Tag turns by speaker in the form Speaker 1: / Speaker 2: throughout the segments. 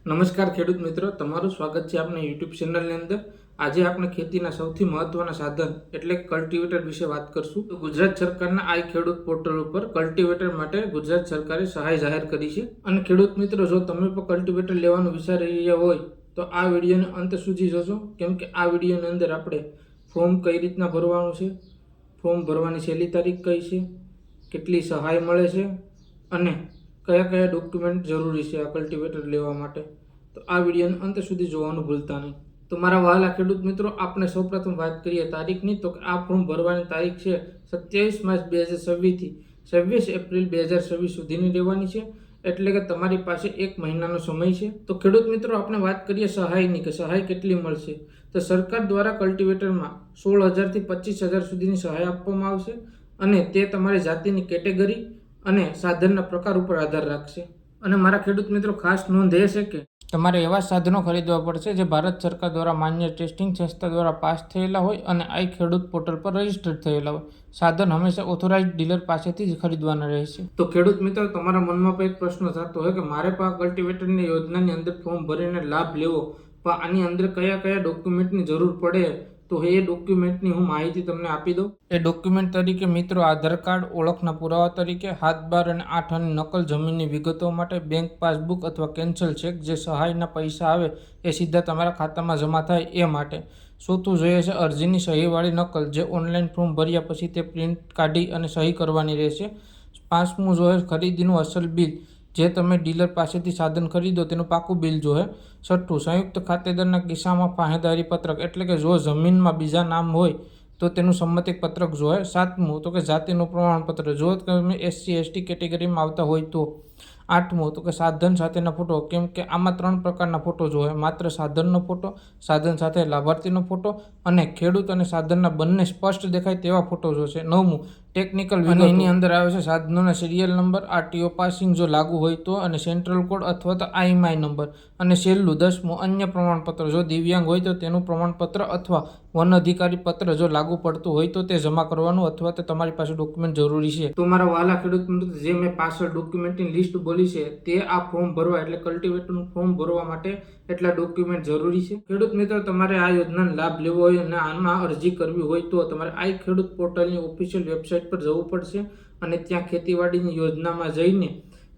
Speaker 1: નમસ્કાર ખેડૂત મિત્રો, તમારું સ્વાગત છે આપણા યુટ્યુબ ચેનલની અંદર। આજે આપણે ખેતીના સૌથી મહત્વના સાધન એટલે કલ્ટિવેટર વિશે વાત કરશું। તો ગુજરાત સરકારના આઈ ખેડૂત પોર્ટલ ઉપર કલ્ટિવેટર માટે ગુજરાત સરકારે સહાય જાહેર કરી છે। અને ખેડૂત મિત્રો, જો તમે પણ કલ્ટિવેટર લેવાનું વિચારી રહ્યા હોય તો આ વિડીયોને અંત સુધી જોજો, કેમ કે આ વિડીયોની અંદર આપણે ફોર્મ કઈ રીતના ભરવાનું છે, ફોર્મ ભરવાની છેલ્લી તારીખ કઈ છે, કેટલી સહાય મળે છે અને કયા કયા ડોક્યુમેન્ટ જરૂરી છે આ કલ્ટિવેટર લેવા માટે, તો આ વિડીયોને અંત સુધી જોવાનું ભૂલતા નહીં। તો મારા વહાલા ખેડૂત મિત્રો, આપણે સૌપ્રથમ વાત કરીએ તારીખની, તો આ ફોર્મ ભરવાની તારીખ છે 27 માર્ચ 2026 થી 26 એપ્રિલ 2026 સુધીની રહેવાની છે, એટલે કે તમારી પાસે 1 મહિનાનો સમય છે। તો ખેડૂત મિત્રો, આપણે વાત કરીએ સહાયની, કે સહાય કેટલી મળશે। તો સરકાર દ્વારા કલ્ટિવેટરમાં 16,000 થી 25,000 સુધીની સહાય આપવામાં આવશે અને તે તમારી જાતિની કેટેગરી અને સાધનના પ્રકાર ઉપર આધાર રાખશે। અને મારા ખેડૂત મિત્રો, ખાસ નોંધ એ છે કે તમારે એવા સાધનો ખરીદવા પડશે જે ભારત સરકાર દ્વારા માન્ય ટેસ્ટિંગ સંસ્થા દ્વારા પાસ થયેલા હોય અને આઈ ખેડૂત પોર્ટલ પર રજીસ્ટર્ડ થયેલા હોય। સાધન હંમેશા ઓથોરાઇઝડ ડીલર પાસેથી જ ખરીદવાના રહેશે। તો ખેડૂત મિત્રો, તમારા મનમાં પણ એક પ્રશ્ન થતો હોય કે મારે પણ કલ્ટિવેટરની યોજનાની અંદર ફોર્મ ભરીને લાભ લેવો, પણ આની અંદર કયા કયા ડોક્યુમેન્ટની જરૂર પડે, તો એ ડોક્યુમેન્ટની હું માહિતી તમને આપી દઉં। એ ડોક્યુમેન્ટ તરીકે મિત્રો આધાર કાર્ડ, ઓળખના પુરાવા તરીકે હાથ 12 અને 8 આની નકલ, જમીનની વિગતો માટે બેંક પાસબુક અથવા કેન્સલ ચેક, જે સહાયના પૈસા આવે એ સીધા તમારા ખાતામાં જમા થાય એ માટે। ચોથું જોઈએ છે અરજીની સહીવાળી નકલ, જે ઓનલાઈન ફોર્મ ભર્યા પછી તે પ્રિન્ટ કાઢી અને સહી કરવાની રહેશે। પાંચમું જોઈએ ખરીદીનું અસલ બિલ, જે તમે ડીલર પાસેથી સાધન ખરીદો તેનું પાકું બિલ જોઈએ। છઠ્ઠું સંયુક્ત ખાતેદારના કિસ્સામાં પાહેદારી પત્રક, એટલે કે જો જમીનમાં બીજા નામ હોય તો તેનું સંમતિ પત્રક જોઈએ। સાતમું તો કે જાતિનું પ્રમાણપત્ર, જો તમે SC/ST કેટેગરીમાં આવતા હોય તો। આઠમું તો કે સાધન સાથેના ફોટો, કેમ કે આમાં 3 પ્રકારના ફોટો જોઈએ, માત્ર સાધનનો ફોટો, સાધન સાથે લાભાર્થીનો ફોટો અને ખેડૂત અને સાધનના બંને સ્પષ્ટ દેખાય તેવા ફોટો જોશે। નવમું ટેકનિકલ વિગતો, એની અંદર આવે છે સાધનોના સિરિયલ નંબર, RTO પાસિંગ જો લાગુ હોય તો, અને સેન્ટ્રલ કોડ અથવા તો IMEI નંબર। અને છેલ્લું 10મું અન્ય પ્રમાણપત્ર, જો દિવ્યાંગ હોય તો તેનું પ્રમાણપત્ર અથવા વન અધિકારી પત્ર જો લાગુ પડતું હોય તો તે જમા કરવાનું અથવા તો તમારી પાસે ડોક્યુમેન્ટ જરૂરી છે। તો મારા વહાલા ખેડૂત મિત્રો, જે મેં પાછળ ડોક્યુમેન્ટની લિસ્ટ બોલી છે તે આ ફોર્મ ભરવા એટલે કલ્ટિવેટરનું ફોર્મ ભરવા માટે એટલા ડોક્યુમેન્ટ જરૂરી છે। ખેડૂત મિત્રો, તમારે આ યોજનાનો લાભ લેવો હોય અને આમાં અરજી કરવી હોય તો તમારે આઈ ખેડૂત પોર્ટલની ઓફિશિયલ વેબસાઇટ પર જવું પડશે અને ત્યાં ખેતીવાડીની યોજનામાં જઈને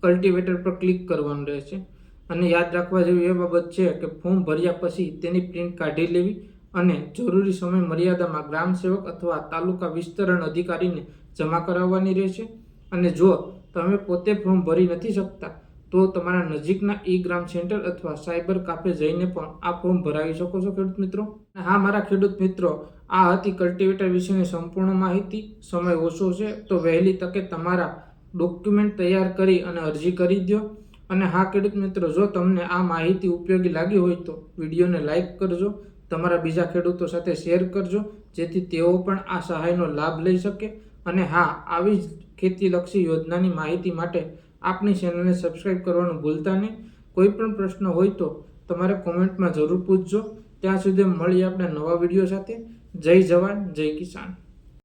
Speaker 1: કલ્ટિવેટર પર ક્લિક કરવાનું રહેશે। અને યાદ રાખવા જેવી એ બાબત છે કે ફોર્મ ભર્યા પછી તેની પ્રિન્ટ કાઢી લેવી અને જરૂરી સમય મર્યાદામાં ગ્રામ સેવક અથવા તાલુકા વિસ્તરણ અધિકારીને જમા કરાવવાની રહેશે। અને જો તમે પોતે ફોર્મ ભરી નથી શકતા તો તમારા નજીકના ગ્રામ સેન્ટર અથવા સાયબર કાફે જઈને પણ આ ફોર્મ ભરાવી શકો છો ખેડૂત મિત્રો। હા મારા ખેડૂત મિત્રો, આ હતી કલ્ટિવેટર વિશેની સંપૂર્ણ માહિતી। સમય ઓછો છે તો વહેલી તકે તમારા ડોક્યુમેન્ટ તૈયાર કરી અને અરજી કરી દો। અને હા ખેડૂત મિત્રો, જો તમને આ માહિતી ઉપયોગી લાગી હોય તો વિડીયોને લાઈક કરજો, તમારા બીજા ખેડૂતો સાથે શેર કરજો, જેથી તેઓ પણ આ સહાયનો લાભ લઈ શકે। અને હા, આવી જ ખેતીલક્ષી યોજનાની માહિતી માટે આપણી ચેનલને સબસ્ક્રાઈબ કરવાનું ભૂલતા નહીં। કોઈ પણ પ્રશ્ન હોય તો તમારે કોમેન્ટમાં જરૂર પૂછજો। ત્યાં સુધી મળીએ આપણે નવા વિડીયો સાથે। જય જવાન, જય કિસાન।